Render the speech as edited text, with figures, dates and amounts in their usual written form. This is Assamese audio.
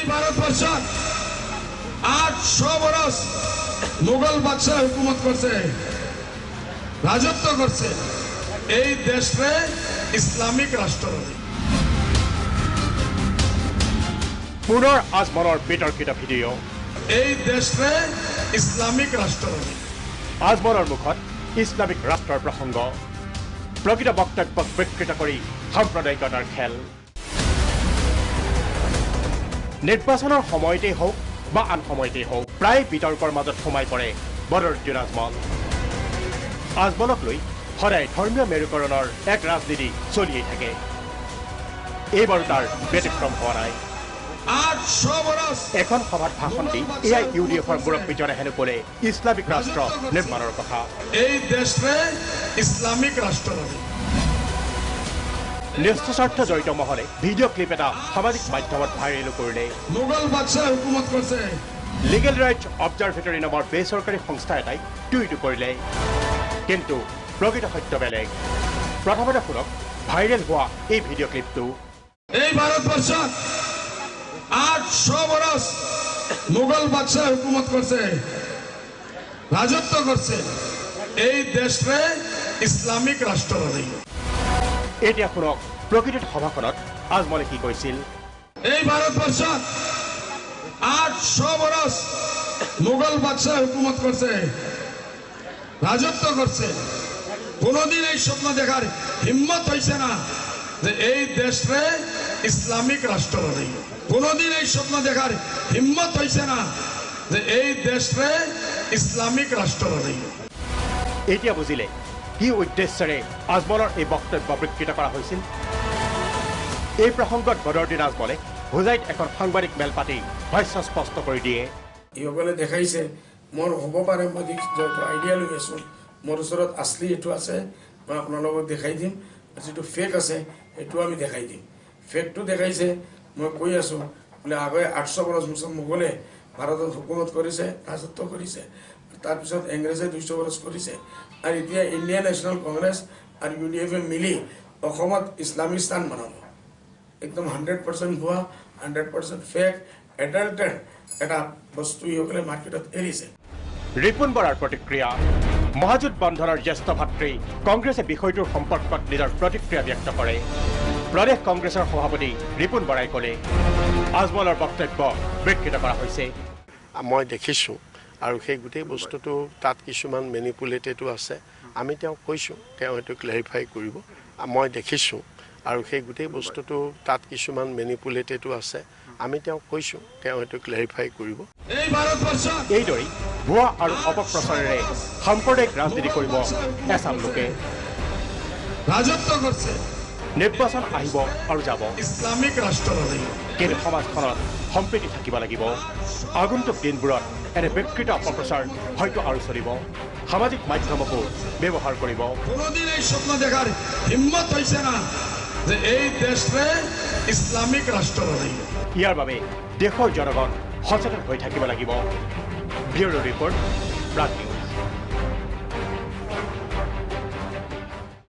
ভাৰতবৰ্ষ 800 বৰস মুঘল বাদশাহ হুকুমত কৰছে, ৰাজত্ব কৰছে। এই দেশে ইসলামিক ৰাষ্ট্ৰ পুনৰ আজমলৰ বিতৰ্কিত ভিডিঅ'। এই দেশে ইসলামিক ৰাষ্ট্ৰ আজমলৰ মুখত ইছলামিক ৰাষ্ট্ৰৰ প্ৰসংগ, প্ৰকৃত বক্তব্যক বিকৃত কৰি সাম্প্ৰদায়িকতাৰ খেল। নিৰ্বাচনৰ সময়তেই হওক বা আন সময়তেই হওক প্ৰায় বিতৰ্কৰ মাজত সোমাই পৰে বদৰুদ্দিন আজমল। আজমলক লৈ সদায় ধৰ্মীয় মেৰুকৰণৰ এক ৰাজনীতি চলিয়েই থাকে। এইবাৰো তাৰ ব্যতিক্ৰম হোৱা নাই। 800 বৰস এখন সভাত ভাষণ দি এয়াই ইউডিএফৰ মুৰব্বীজনে হেনো ক'লে ইছলামিক ৰাষ্ট্ৰ নিৰ্মাণৰ কথা। এই দেশে ইসলামিক ৰাষ্ট্ৰ নিষ্ঠস্বাৰ্থ জড়িত মহলে ভিডিঅ' ক্লিপ এটা সামাজিক মাধ্যমত ভাইৰেলো কৰিলে। মুঘল বাদশাহ হুকুমত কৰছে। লিগেল ৰাইটছ অবজাৰভেটৰী নামৰ বেচৰকাৰী সংস্থা এটাই টুইটো কৰিলে, কিন্তু প্ৰকৃত সত্য বেলেগ। প্ৰথমতে শুনক ভাইৰেল হোৱা এই ভিডিঅ' ক্লিপটো। এই ভারতবর্ষ 800 বরস মুঘল বাদশাহ হুকুমত করছে, রাজত্ব করছে। এই দেশে ইসলামিক রাষ্ট্র এতিয়া শুনক প্ৰকৃত সভাখনত আজমলে কি কৈছিল। এই ভারতবর্ষ 800 বরস মুঘল বাদশাহ হুকুমত করছে, রাজত্ব করছে। কোনদিন এই স্বপ্ন দেখার হিম্মত হয়েছে না যে এই দেশে ইসলামিক রাষ্ট্র কোনদিন এই স্বপ্ন দেখার হিম্মত হয়েছে না যে এই দেশে ইসলামিক রাষ্ট্র এতিয়া বুজিলে কি উদ্দেশ্যেৰে আজমলৰ এই বক্তব্য বিকৃত কৰা হৈছিল। এই প্ৰসংগত বদৰুদ্দিন আজমলে হোজাইত এখন সাংবাদিক মেল পাতি ভাষ্য স্পষ্ট কৰি দিয়ে। এইসকলে দেখাইছে মোৰ হ'ব পাৰে, মই যিটো আইডিয়া লৈ আছোঁ, মোৰ ওচৰত আছলি এইটো আছে, মই আপোনালোকক দেখাই দিম। যিটো ফেক আছে সেইটো আমি দেখাই দিম। ফেকটো দেখাইছে, মই কৈ আছোঁ বোলে আগতে 800 বৰছ মোগলে ভাৰতত হুকুমত কৰিছে, ৰাজত্ব কৰিছে। তাৰপিছত ইংৰাজে 200 বৰছ কৰিছে, আৰু এতিয়া ইণ্ডিয়ান নেশ্যনেল কংগ্ৰেছ আৰু UDF মিলি অসমত ইছলামিস্তান বনাব। একদম 100% ভুৱা, 100% ফেক, এডাল্টেড এটা বস্তু ইসকলে মাৰ্কেটত এৰিছে। ৰিপুণ বৰাৰ প্ৰতিক্ৰিয়া। মহাজোঁট বন্ধনৰ জ্যেষ্ঠ ভাতৃ কংগ্ৰেছে বিষয়টোৰ সম্পৰ্কত নিজৰ প্ৰতিক্ৰিয়া ব্যক্ত কৰে। প্ৰদেশ কংগ্ৰেছৰ সভাপতি ৰিপুণ বৰাই ক'লে আজমলৰ বক্তব্য বিকৃত কৰা হৈছে। মই দেখিছোঁ আৰু সেই গোটেই বস্তুটো তাত কিছুমান মেনিপুলেটেডো আছে। আমি তেওঁক কৈছোঁ, তেওঁ সেইটো ক্লেৰিফাই কৰিব। মই দেখিছোঁ আৰু সেই গোটেই বস্তুটো তাত কিছুমান মেনিপুলেটেডো আছে। আমি তেওঁক কৈছোঁ, তেওঁ সেইটো ক্লেৰিফাই কৰিব। এইদৰেই ভুৱা আৰু অপপ্ৰচাৰেৰে সাম্প্ৰদায়িক ৰাজনীতি কৰিব এচাম লোকে। ৰাজত্ব কৰছে। নিৰ্বাচন আহিব আৰু যাব, ইসলামিক ৰাষ্ট্ৰ কিন্তু সমাজখনত সম্প্ৰীতি থাকিব লাগিব। আগন্তুক দিনবোৰত এনে বিকৃত অপপ্ৰচাৰ হয়তো আৰু চলিব। সামাজিক মাধ্যমকো ব্যৱহাৰ কৰিব। কোনদিন এই স্বপ্ন দেখাৰ হিম্মত হয়েছে না যে এই দেশে ইসলামিক ৰাষ্ট্ৰ ইয়াৰ বাবে দেশৰ জনগণ সচেতন হৈ থাকিব লাগিব। Bureau' report, Prag news.